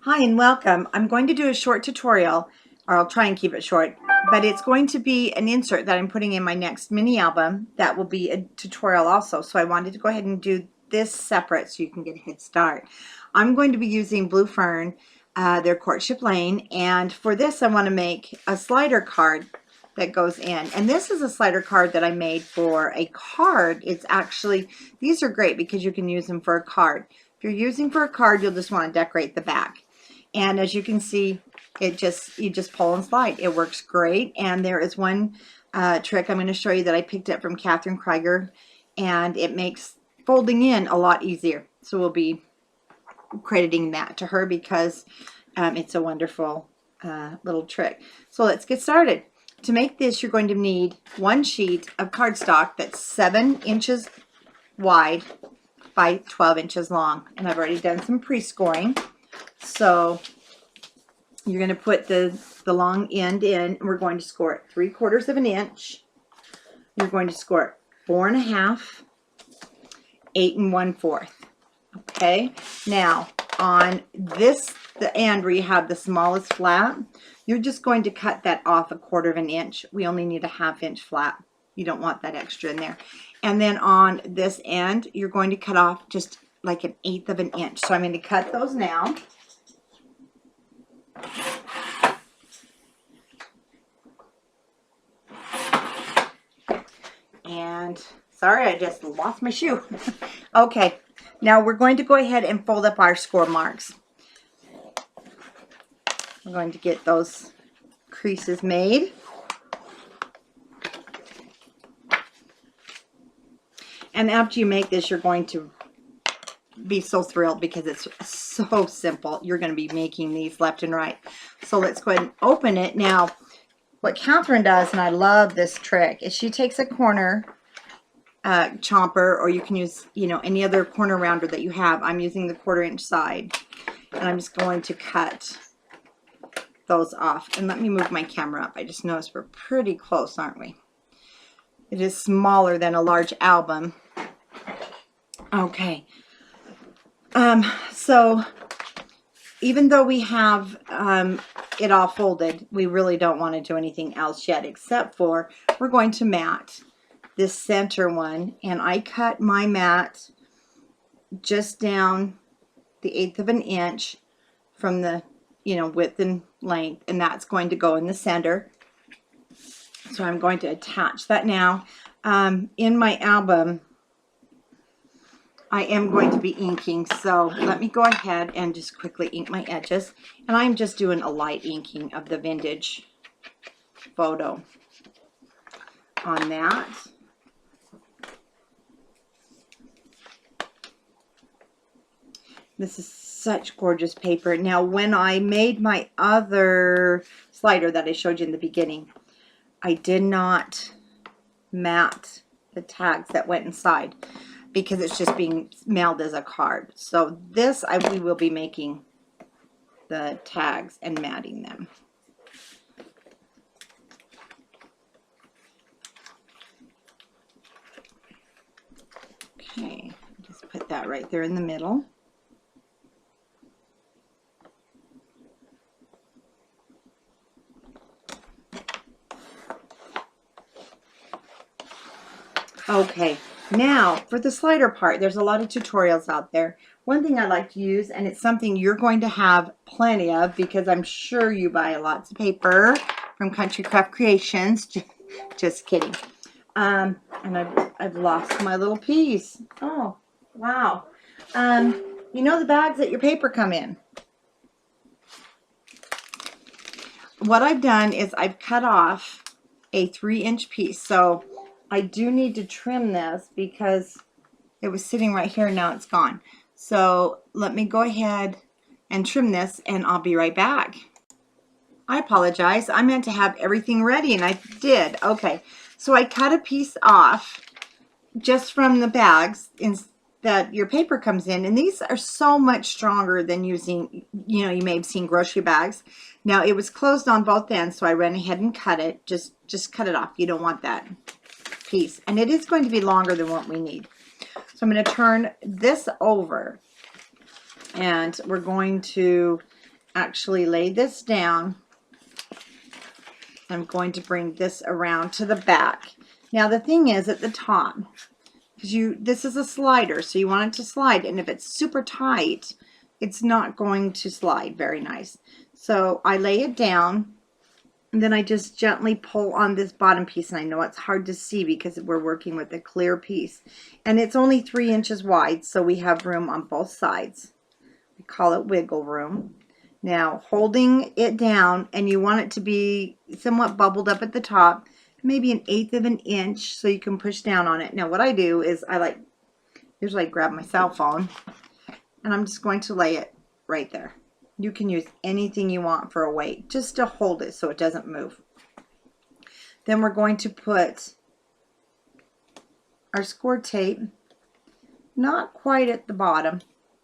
Hi and welcome. I'm going to do a short tutorial, or I'll try and keep it short, but it's going to be an insert that I'm putting in my next mini album that will be a tutorial also. So I wanted to go ahead and do this separate so you can get a head start. I'm going to be using Blue Fern, their Courtship Lane, and for this I want to make a slider card that goes in. And this is a slider card that I made for a card. It's actually, these are great because you can use them for a card. If you're using for a card, you'll just want to decorate the back. And as you can see, you just pull and slide. It works great. And there is one trick I'm going to show you that I picked up from Katherine Krieger, and it makes folding in a lot easier. So we'll be crediting that to her because it's a wonderful little trick. So let's get started. To make this, you're going to need one sheet of cardstock that's 7 inches wide by 12 inches long. And I've already done some pre-scoring. So you're going to put the long end in, and we're going to score it 3/4 of an inch. You're going to score it 4 1/2, 8 1/4. Okay, now on this, the end where you have the smallest flap, you're just going to cut that off 1/4 of an inch. We only need a 1/2 inch flap. You don't want that extra in there. And then on this end, you're going to cut off just like 1/8 of an inch. So I'm going to cut those now. And sorry, I just lost my shoe. Okay, now we're going to go ahead and fold up our score marks. We're going to get those creases made. And after you make this, you're going to be so thrilled because it's so simple. You're going to be making these left and right. So let's go ahead and open it. Now, what Katherine does, and I love this trick, is she takes a corner chomper, or you can use, any other corner rounder that you have. I'm using the 1/4 inch side, and I'm just going to cut those off. And let me move my camera up. I just noticed we're pretty close, aren't we? It is smaller than a large album. Okay. So even though we have it all folded, we really don't want to do anything else yet, except for we're going to mat this center one, and I cut my mat just down the 1/8 of an inch from the width and length, and that's going to go in the center. So I'm going to attach that now. In my album, I am going to be inking, so let me go ahead and just quickly ink my edges. And I'm just doing a light inking of the vintage photo on that. This is such gorgeous paper. Now, when I made my other slider that I showed you in the beginning, I did not mat the tags that went inside because it's just being mailed as a card. So this, we will be making the tags and matting them. Okay, just put that right there in the middle. Okay, now for the slider part, there's a lot of tutorials out there. One thing I like to use, and it's something you're going to have plenty of because I'm sure you buy lots of paper from Country Craft Creations. Just kidding. And I've lost my little piece. Oh, wow. You know the bags that your paper come in? What I've done is I've cut off a 3-inch piece. So I do need to trim this because it was sitting right here and now it's gone. So let me go ahead and trim this and I'll be right back. I apologize. I meant to have everything ready and I did. Okay, so I cut a piece off just from the bags that your paper comes in, and these are so much stronger than using, you may have seen grocery bags. Now it was closed on both ends, so I went ahead and cut it. Just cut it off. You don't want that piece, and it is going to be longer than what we need. So I'm going to turn this over, and we're going to actually lay this down. I'm going to bring this around to the back. Now the thing is at the top, because this is a slider, so you want it to slide, and if it's super tight, it's not going to slide very nice. So I lay it down, and then I just gently pull on this bottom piece, and I know it's hard to see because we're working with a clear piece, and it's only 3 inches wide, so we have room on both sides. We call it wiggle room. Now holding it down, and you want it to be somewhat bubbled up at the top, maybe 1/8 of an inch, so you can push down on it. Now what I do is I usually grab my cell phone, and I'm just going to lay it right there. You can use anything you want for a weight just to hold it so it doesn't move. Then we're going to put our score tape not quite at the bottom,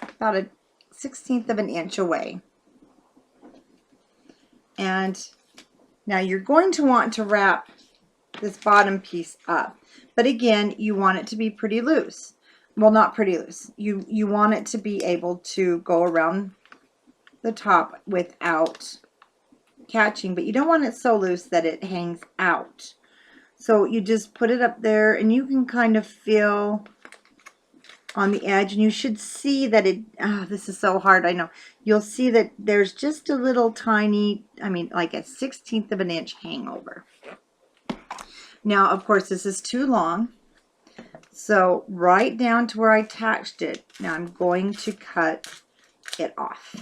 about 1/16 of an inch away. And now you're going to want to wrap this bottom piece up, but again, you want it to be pretty loose. Well, not pretty loose. You want it to be able to go around the top without catching, but you don't want it so loose that it hangs out. So you just put it up there, and you can kind of feel on the edge, and you should see that this is so hard, I know. You'll see that there's just a little tiny, I mean like a 1/16 of an inch hangover. Now of course this is too long, so right down to where I attached it, now I'm going to cut it off.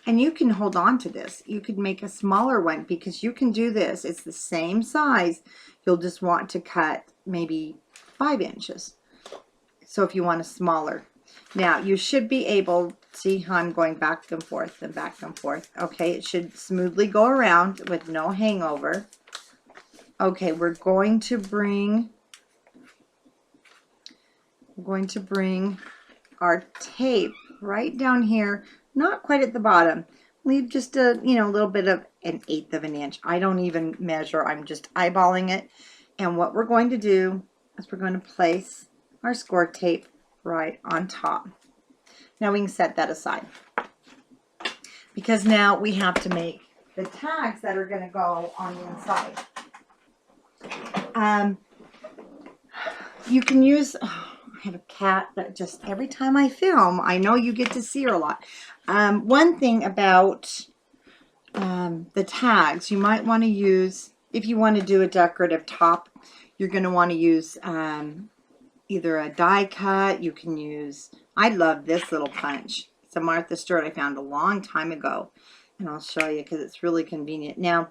And you can hold on to this. You could make a smaller one because you can do this. It's the same size. You'll just want to cut maybe 5 inches. So if you want a smaller. Now you should be able, see how I'm going back and forth and back and forth. Okay, it should smoothly go around with no hangover. Okay, we're going to bring our tape right down here, not quite at the bottom. Leave just a little bit of 1/8 of an inch. I don't even measure, I'm just eyeballing it. And what we're going to do is we're going to place our score tape right on top. Now we can set that aside because now we have to make the tags that are going to go on the inside. You can use, I have a cat that just every time I film, I know you get to see her a lot. One thing about the tags, you might want to use, if you want to do a decorative top, you're going to want to use either a die cut. You can use, I love this little punch. It's a Martha Stewart I found a long time ago, and I'll show you because it's really convenient. Now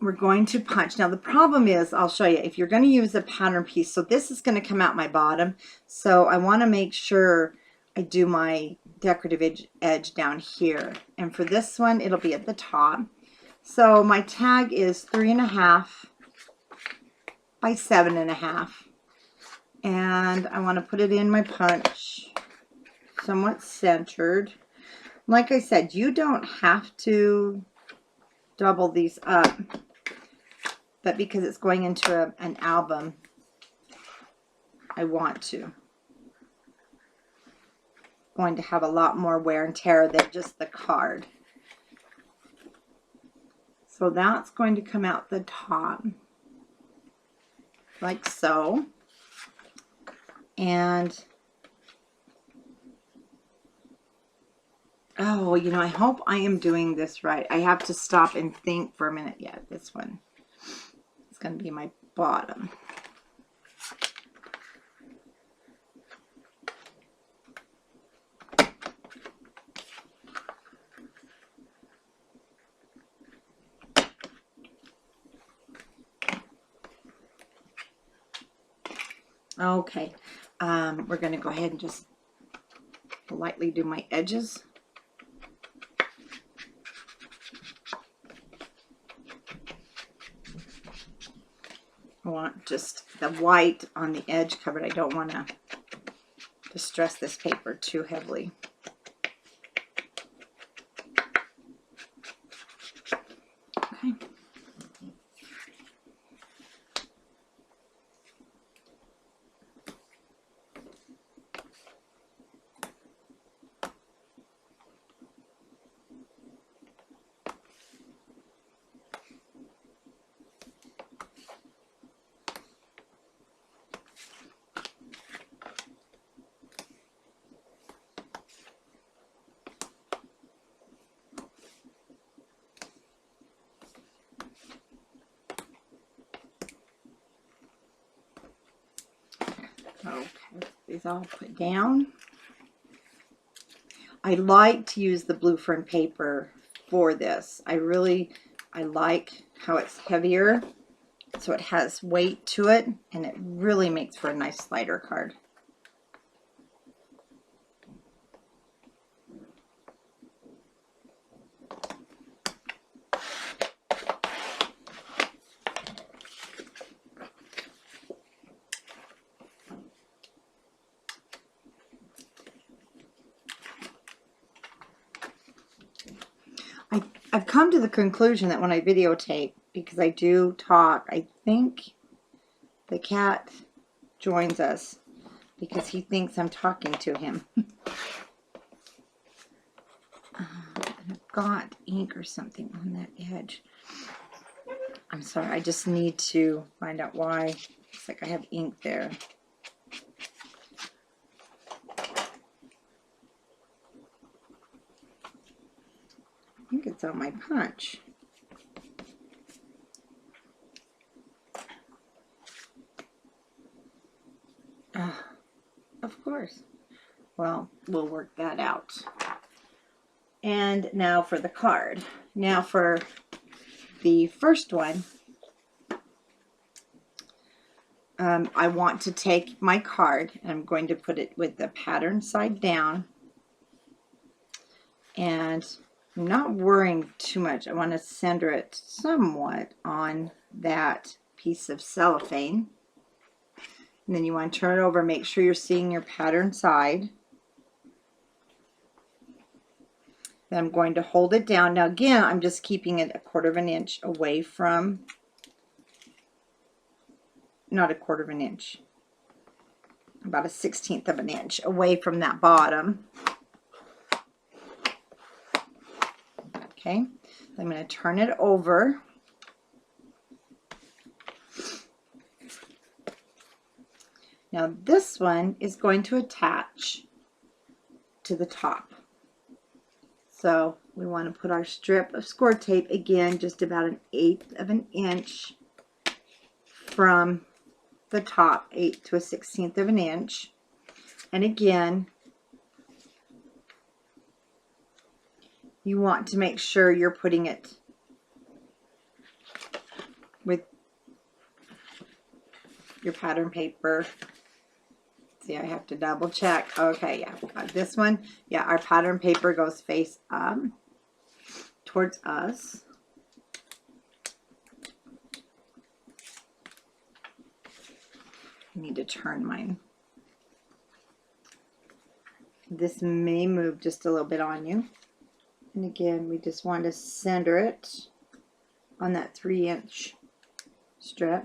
we're going to punch. Now the problem is, I'll show you, if you're going to use a pattern piece, so this is going to come out my bottom, so I want to make sure I do my decorative edge down here, and for this one it'll be at the top. So my tag is 3.5 by 7.5, and I want to put it in my punch somewhat centered. Like I said, you don't have to double these up, but because it's going into an album, I want to. Going to have a lot more wear and tear than just the card. So that's going to come out the top like so. And oh, I hope I am doing this right. I have to stop and think for a minute. Yeah, this one is going to be my bottom. Okay, we're going to go ahead and just lightly do my edges. I want just the white on the edge covered. I don't want to distress this paper too heavily. Okay. Okay, these all put down. I like to use the blue fern paper for this. I like how it's heavier, so it has weight to it, and it really makes for a nice slider card. I've come to the conclusion that when I videotape, because I do talk, I think the cat joins us because he thinks I'm talking to him. I've got ink or something on that edge. I'm sorry, I just need to find out why. Looks like I have ink there. I think it's on my punch. Of course. Well, we'll work that out. And now for the card. Now for the first one, I want to take my card and I'm going to put it with the pattern side down. And I'm not worrying too much. I want to center it somewhat on that piece of cellophane. And then you want to turn it over, make sure you're seeing your pattern side. Then I'm going to hold it down. Now again, I'm just keeping it 1/4 inch away from, not 1/4 inch, about 1/16 inch away from that bottom. Okay, I'm going to turn it over. Now this one is going to attach to the top. So we want to put our strip of score tape, again, just about 1/8 inch from the top, 1/8 to 1/16 inch. And again, you want to make sure you're putting it with your pattern paper. See, I have to double check. Okay, yeah, got this one. Yeah, our pattern paper goes face up towards us. I need to turn mine. This may move just a little bit on you. And again, we just want to center it on that 3-inch strip.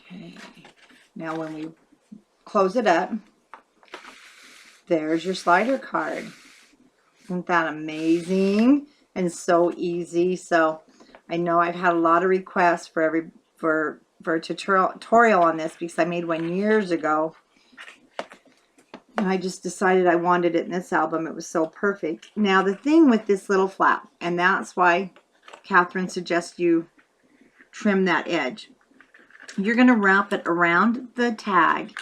Okay, now when we close it up, there's your slider card. Isn't that amazing and so easy? So I know I've had a lot of requests for a tutorial on this because I made one years ago. And I just decided I wanted it in this album. It was so perfect. Now the thing with this little flap, and that's why Catherine suggests you trim that edge. You're going to wrap it around the tag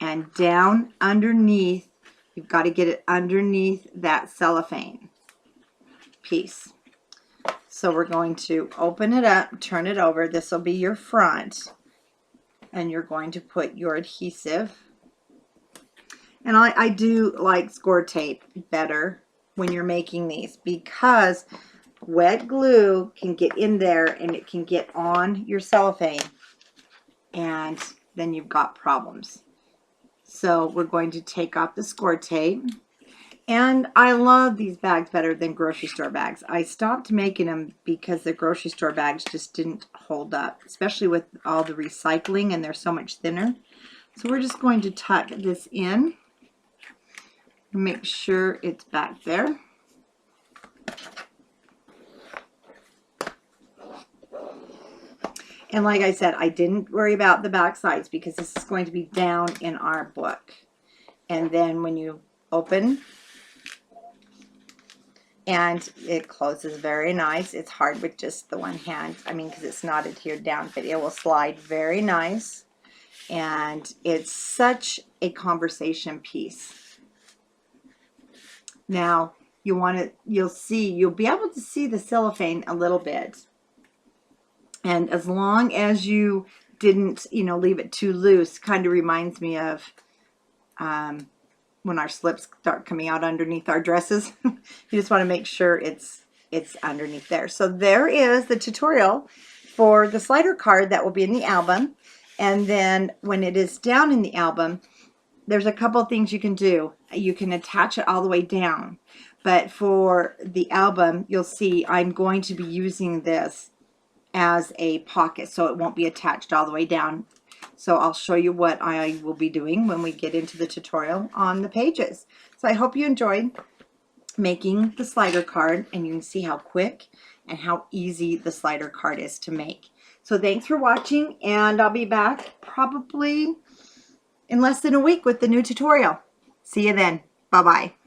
and down underneath. You've got to get it underneath that cellophane piece. So we're going to open it up, turn it over. This will be your front. And you're going to put your adhesive. And I do like score tape better when you're making these because wet glue can get in there and it can get on your cellophane and then you've got problems. So we're going to take off the score tape. And I love these bags better than grocery store bags. I stopped making them because the grocery store bags just didn't hold up, especially with all the recycling and they're so much thinner. So we're just going to tuck this in. Make sure it's back there. And like I said, I didn't worry about the back sides because this is going to be down in our book. And then when you open And it closes very nice. It's hard with just the one hand. I mean, because it's not adhered down, but it will slide very nice. And it's such a conversation piece. Now, you'll be able to see the cellophane a little bit. And as long as you didn't, leave it too loose, kind of reminds me of when our slips start coming out underneath our dresses. You just want to make sure it's underneath there. So there is the tutorial for the slider card that will be in the album. And then when it is down in the album, there's a couple things you can do. You can attach it all the way down. But for the album, you'll see I'm going to be using this as a pocket, so it won't be attached all the way down. So I'll show you what I will be doing when we get into the tutorial on the pages. So I hope you enjoyed making the slider card, and you can see how quick and how easy the slider card is to make. So thanks for watching, and I'll be back probably in less than a week with the new tutorial. See you then. Bye-bye.